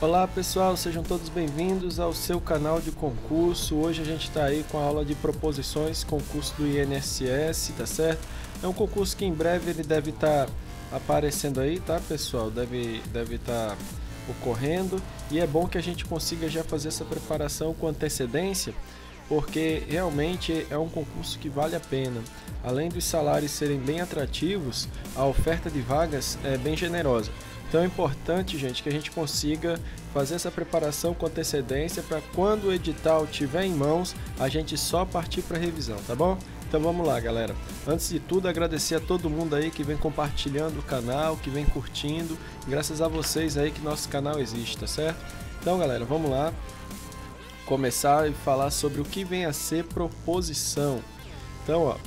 Olá pessoal, sejam todos bem-vindos ao seu canal de concurso. Hoje a gente está aí com a aula de proposições, concurso do INSS, tá certo? É um concurso que em breve ele deve estar aparecendo aí, tá pessoal? Deve estar ocorrendo e é bom que a gente consiga já fazer essa preparação com antecedência, porque realmente é um concurso que vale a pena. Além dos salários serem bem atrativos, a oferta de vagas é bem generosa. Então é importante, gente, que a gente consiga fazer essa preparação com antecedência para quando o edital estiver em mãos, a gente só partir para a revisão, tá bom? Então vamos lá, galera. Antes de tudo, agradecer a todo mundo aí que vem compartilhando o canal, que vem curtindo. Graças a vocês aí que nosso canal existe, tá certo? Então, galera, vamos lá começar e falar sobre o que vem a ser proposição. Então, ó,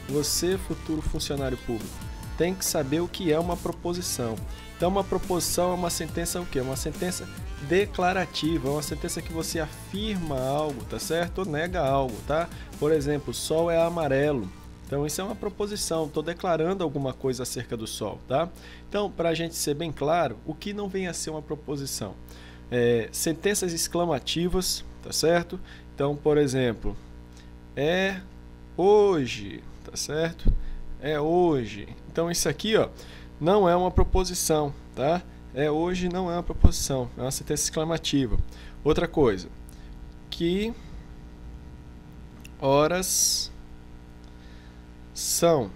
você, futuro funcionário público, tem que saber o que é uma proposição. Então, uma proposição é uma sentença o quê? Uma sentença declarativa, é uma sentença que você afirma algo, tá certo? Ou nega algo, tá? Por exemplo, o sol é amarelo. Então, isso é uma proposição, estou declarando alguma coisa acerca do sol, tá? Então, para a gente ser bem claro, o que não vem a ser uma proposição? Sentenças exclamativas, tá certo? Então, por exemplo, é hoje, tá certo? É hoje. Então, isso aqui, ó, não é uma proposição, tá? É hoje não é uma proposição, é uma sentença exclamativa. Outra coisa, que horas são?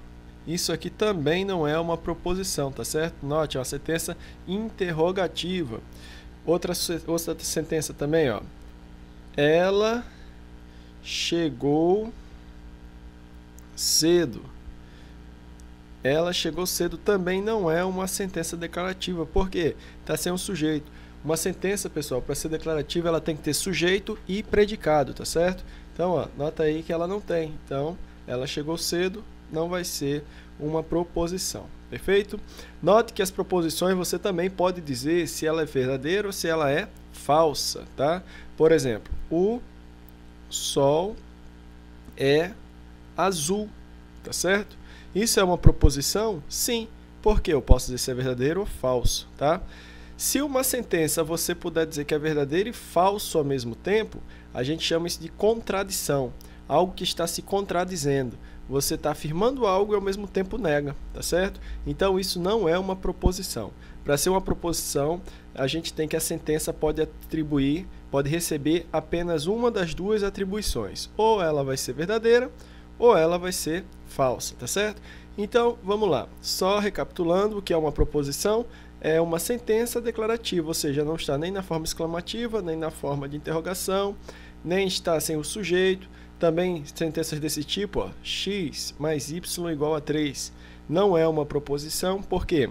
Isso aqui também não é uma proposição, tá certo? Note, é uma sentença interrogativa. Outra sentença também, ó. Ela chegou cedo. Ela chegou cedo também não é uma sentença declarativa. Por quê? Está sem um sujeito. Uma sentença, pessoal, para ser declarativa, ela tem que ter sujeito e predicado, tá certo? Então, ó, nota aí que ela não tem. Então, ela chegou cedo, não vai ser uma proposição. Perfeito? Note que as proposições você também pode dizer se ela é verdadeira ou se ela é falsa, tá? Por exemplo, o sol é azul, tá certo? Isso é uma proposição? Sim. Porque eu posso dizer se é verdadeiro ou falso, tá? Se uma sentença você puder dizer que é verdadeiro e falso ao mesmo tempo, a gente chama isso de contradição. Algo que está se contradizendo. Você está afirmando algo e ao mesmo tempo nega, tá certo? Então isso não é uma proposição. Para ser uma proposição, a gente tem que a sentença pode receber apenas uma das duas atribuições. Ou ela vai ser verdadeira, ou ela vai ser falsa, tá certo? Então, vamos lá. Só recapitulando, o que é uma proposição? É uma sentença declarativa, ou seja, não está nem na forma exclamativa, nem na forma de interrogação, nem está sem o sujeito. Também sentenças desse tipo, ó, x mais y igual a 3, não é uma proposição, porque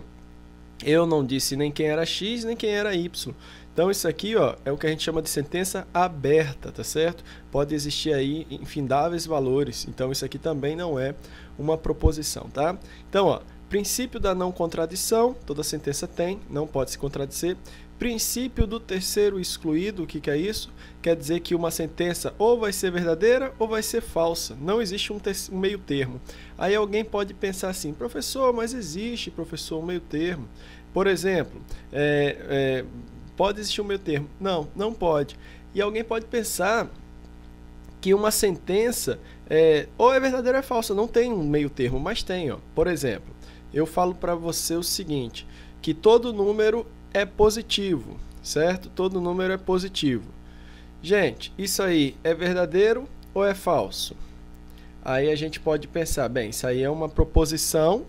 eu não disse nem quem era x, nem quem era y. Então isso aqui, ó, é o que a gente chama de sentença aberta, tá certo? Pode existir aí infindáveis valores, então isso aqui também não é uma proposição, tá? Então, ó, princípio da não contradição, toda sentença tem, não pode se contradizer. Princípio do terceiro excluído, o que é isso? Quer dizer que uma sentença ou vai ser verdadeira ou vai ser falsa. Não existe um meio termo. Aí alguém pode pensar assim, professor, mas existe, professor, um meio termo. Por exemplo, pode existir um meio termo? Não, não pode. E alguém pode pensar que uma sentença ou é verdadeira ou é falsa. Não tem um meio termo, mas tem. Ó. Por exemplo, eu falo para você o seguinte, que todo número é positivo, certo? Todo número é positivo. Gente, isso aí é verdadeiro ou é falso? Aí a gente pode pensar, bem, isso aí é uma proposição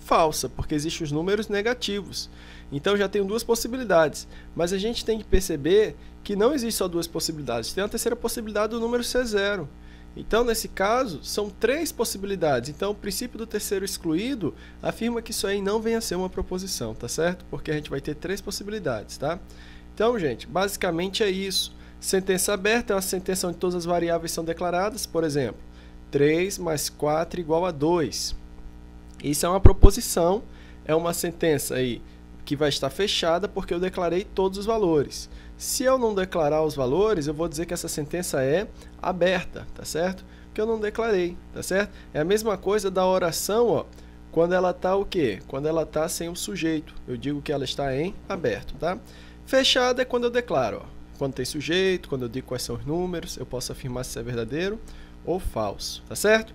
falsa, porque existem os números negativos. Então já tenho duas possibilidades, mas a gente tem que perceber que não existe só duas possibilidades. Tem a terceira possibilidade do número ser zero. Então, nesse caso, são três possibilidades. Então, o princípio do terceiro excluído afirma que isso aí não vem a ser uma proposição, tá certo? Porque a gente vai ter três possibilidades, tá? Então, gente, basicamente é isso. Sentença aberta é uma sentença onde todas as variáveis são declaradas. Por exemplo, 3 mais 4 igual a 2. Isso é uma proposição, é uma sentença aí que vai estar fechada porque eu declarei todos os valores. Se eu não declarar os valores, eu vou dizer que essa sentença é aberta, tá certo? Porque eu não declarei, tá certo? É a mesma coisa da oração, ó, quando ela está o quê? Quando ela está sem o sujeito. Eu digo que ela está em aberto, tá? Fechada é quando eu declaro, ó. Quando tem sujeito, quando eu digo quais são os números, eu posso afirmar se é verdadeiro ou falso, tá certo?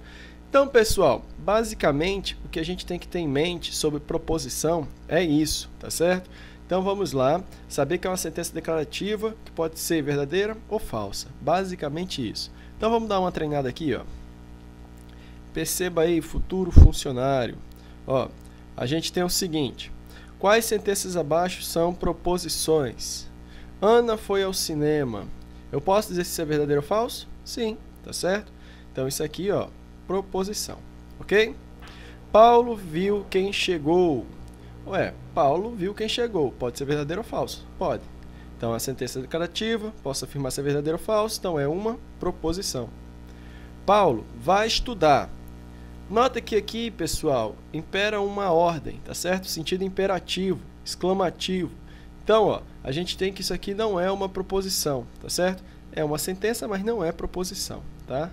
Então, pessoal, basicamente, o que a gente tem que ter em mente sobre proposição é isso, tá certo? Então, vamos lá, saber que é uma sentença declarativa que pode ser verdadeira ou falsa, basicamente isso. Então, vamos dar uma treinada aqui, ó. Perceba aí, futuro funcionário. Ó, a gente tem o seguinte, quais sentenças abaixo são proposições? Ana foi ao cinema. Eu posso dizer se isso é verdadeiro ou falso? Sim, tá certo? Então isso aqui, ó, proposição, ok? Paulo viu quem chegou. Ué, Paulo viu quem chegou. Pode ser verdadeiro ou falso? Pode. Então a sentença declarativa, posso afirmar se é verdadeiro ou falso, então é uma proposição. Paulo vai estudar. Nota que aqui, pessoal, impera uma ordem, tá certo? Sentido imperativo, exclamativo. Então, ó, a gente tem que isso aqui não é uma proposição, tá certo? É uma sentença, mas não é proposição, tá?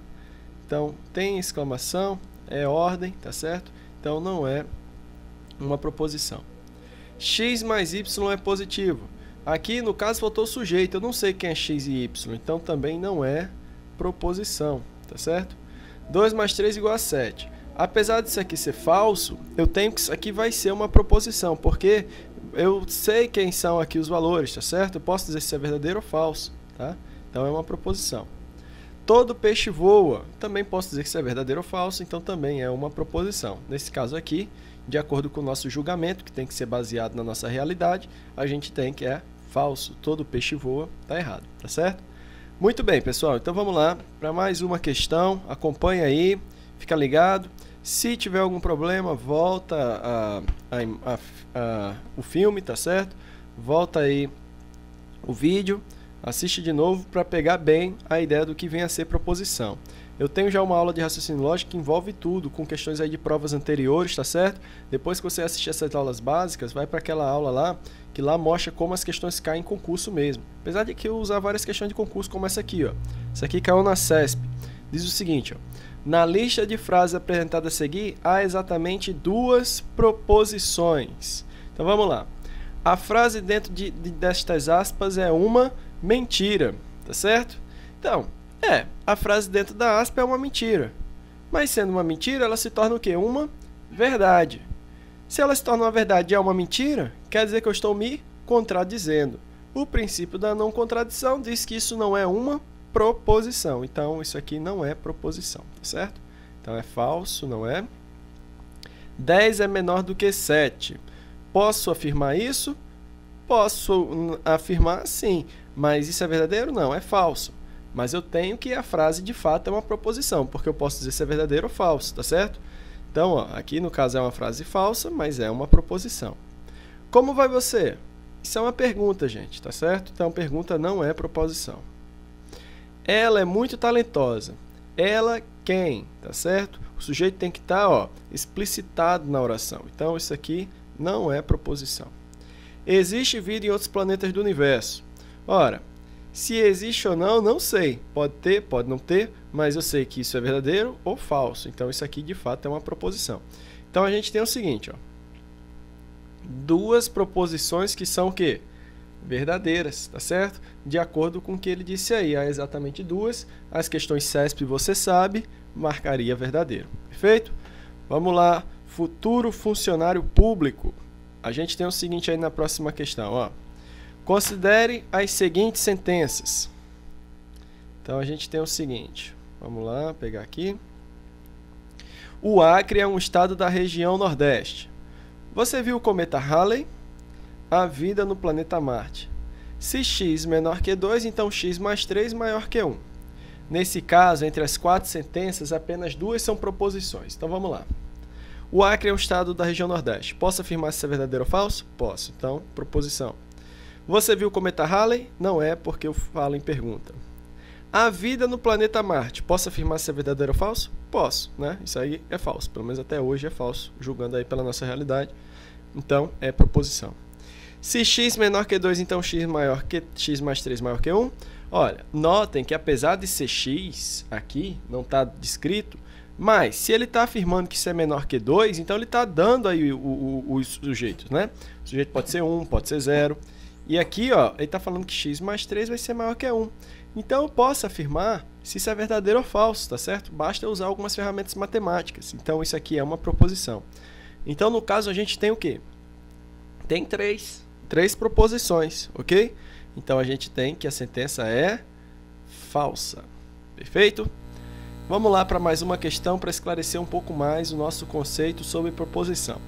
Então, tem exclamação, é ordem, tá certo? Então, não é uma proposição. X mais Y é positivo. Aqui, no caso, faltou o sujeito. Eu não sei quem é X e Y, então também não é proposição, tá certo? 2 mais 3 igual a 7. Apesar disso aqui ser falso, eu tenho que isso aqui vai ser uma proposição, porque eu sei quem são aqui os valores, tá certo? Eu posso dizer se é verdadeiro ou falso, tá? Então é uma proposição. Todo peixe voa, também posso dizer que se é verdadeiro ou falso, então também é uma proposição. Nesse caso aqui, de acordo com o nosso julgamento, que tem que ser baseado na nossa realidade, a gente tem que é falso. Todo peixe voa, tá errado, tá certo? Muito bem, pessoal, então vamos lá para mais uma questão. Acompanha aí, fica ligado. Se tiver algum problema, volta o filme, tá certo? Volta aí o vídeo, assiste de novo para pegar bem a ideia do que vem a ser proposição. Eu tenho já uma aula de raciocínio lógico que envolve tudo, com questões aí de provas anteriores, tá certo? Depois que você assistir essas aulas básicas, vai para aquela aula lá, que lá mostra como as questões caem em concurso mesmo. Apesar de que eu usar várias questões de concurso, como essa aqui, ó. Essa aqui caiu na CESP. Diz o seguinte, ó. Na lista de frases apresentadas a seguir, há exatamente duas proposições. Então vamos lá. A frase dentro destas aspas é uma mentira, tá certo? Então, a frase dentro da aspa é uma mentira. Mas sendo uma mentira, ela se torna o quê? Uma verdade. Se ela se torna uma verdade e é uma mentira, quer dizer que eu estou me contradizendo. O princípio da não contradição diz que isso não é uma proposição. Então, isso aqui não é proposição, tá certo? Então, é falso, não é? 10 é menor do que 7. Posso afirmar isso? Posso afirmar sim, mas isso é verdadeiro? Não, é falso. Mas eu tenho que a frase de fato é uma proposição, porque eu posso dizer se é verdadeiro ou falso, tá certo? Então, ó, aqui no caso é uma frase falsa, mas é uma proposição. Como vai você? Isso é uma pergunta, gente, tá certo? Então, pergunta não é proposição. Ela é muito talentosa. Ela quem, tá certo? O sujeito tem que estar, ó, explicitado na oração. Então, isso aqui não é proposição. Existe vida em outros planetas do universo. Ora, se existe ou não, não sei. Pode ter, pode não ter, mas eu sei que isso é verdadeiro ou falso. Então, isso aqui, de fato, é uma proposição. Então, a gente tem o seguinte, ó. Duas proposições que são o quê? Verdadeiras, tá certo? De acordo com o que ele disse aí, há exatamente duas. As questões CESP, você sabe, marcaria verdadeiro. Perfeito? Vamos lá. Futuro funcionário público. A gente tem o seguinte aí na próxima questão, ó. Considere as seguintes sentenças. Então, a gente tem o seguinte. Vamos lá, pegar aqui. O Acre é um estado da região Nordeste. Você viu o cometa Halley? A vida no planeta Marte. Se x menor que 2, então x mais 3 maior que 1. Nesse caso, entre as 4 sentenças, apenas 2 são proposições. Então, vamos lá. O Acre é um estado da região Nordeste. Posso afirmar se é verdadeiro ou falso? Posso. Então, proposição. Você viu o cometa Halley? Não é, porque eu falo em pergunta. A vida no planeta Marte. Posso afirmar se é verdadeiro ou falso? Posso, né? Isso aí é falso. Pelo menos até hoje é falso, julgando aí pela nossa realidade. Então, é proposição. Se x menor que 2, então x mais 3 maior que 1. Olha, notem que apesar de ser x aqui, não está descrito, mas se ele está afirmando que isso é menor que 2, então ele está dando aí os sujeitos, né? O sujeito pode ser 1, pode ser 0. E aqui, ó, ele está falando que x mais 3 vai ser maior que 1. Então, eu posso afirmar se isso é verdadeiro ou falso, tá certo? Basta usar algumas ferramentas matemáticas. Então, isso aqui é uma proposição. Então, no caso, a gente tem o quê? Tem três proposições, ok? Então, a gente tem que a sentença é falsa. Perfeito? Vamos lá para mais uma questão para esclarecer um pouco mais o nosso conceito sobre proposição.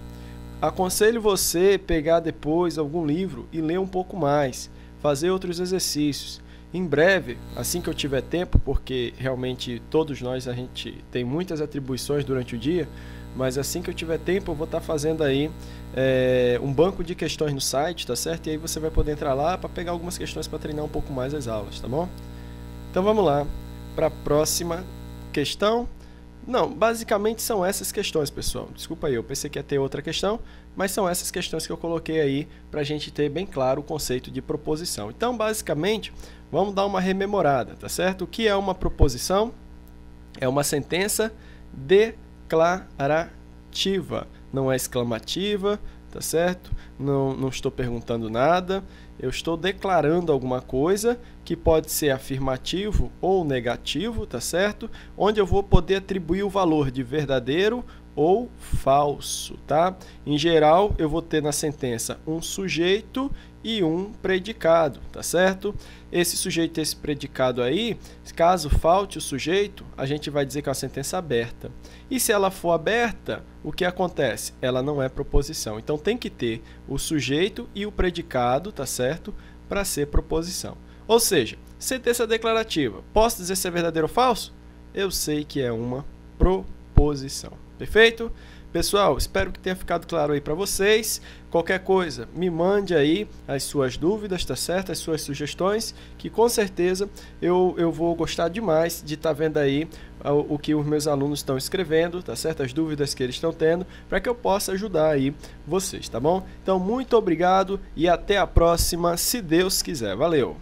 Aconselho você pegar depois algum livro e ler um pouco mais, fazer outros exercícios. Em breve, assim que eu tiver tempo, porque realmente todos nós a gente tem muitas atribuições durante o dia, mas assim que eu tiver tempo eu vou estar fazendo aí um banco de questões no site, tá certo? E aí você vai poder entrar lá para pegar algumas questões para treinar um pouco mais as aulas, tá bom? Então vamos lá para a próxima questão. Não, basicamente são essas questões, pessoal. Desculpa aí, eu pensei que ia ter outra questão, mas são essas questões que eu coloquei aí para a gente ter bem claro o conceito de proposição. Então, basicamente, vamos dar uma rememorada, tá certo? O que é uma proposição? É uma sentença declarativa, não é exclamativa, tá certo? Não estou perguntando nada, eu estou declarando alguma coisa que pode ser afirmativo ou negativo, tá certo? Onde eu vou poder atribuir o valor de verdadeiro ou falso, tá? Em geral, eu vou ter na sentença um sujeito e um predicado, tá certo? Esse sujeito e esse predicado aí, caso falte o sujeito, a gente vai dizer que é uma sentença aberta. E se ela for aberta, o que acontece? Ela não é proposição. Então tem que ter o sujeito e o predicado, tá certo? Para ser proposição. Ou seja, sentença declarativa. Posso dizer se é verdadeiro ou falso? Eu sei que é uma proposição. Perfeito? Pessoal, espero que tenha ficado claro aí para vocês. Qualquer coisa, me mande aí as suas dúvidas, tá certo? As suas sugestões, que com certeza eu vou gostar demais de estar vendo aí o que os meus alunos estão escrevendo, tá certo? As dúvidas que eles estão tendo, para que eu possa ajudar aí vocês, tá bom? Então, muito obrigado e até a próxima, se Deus quiser. Valeu!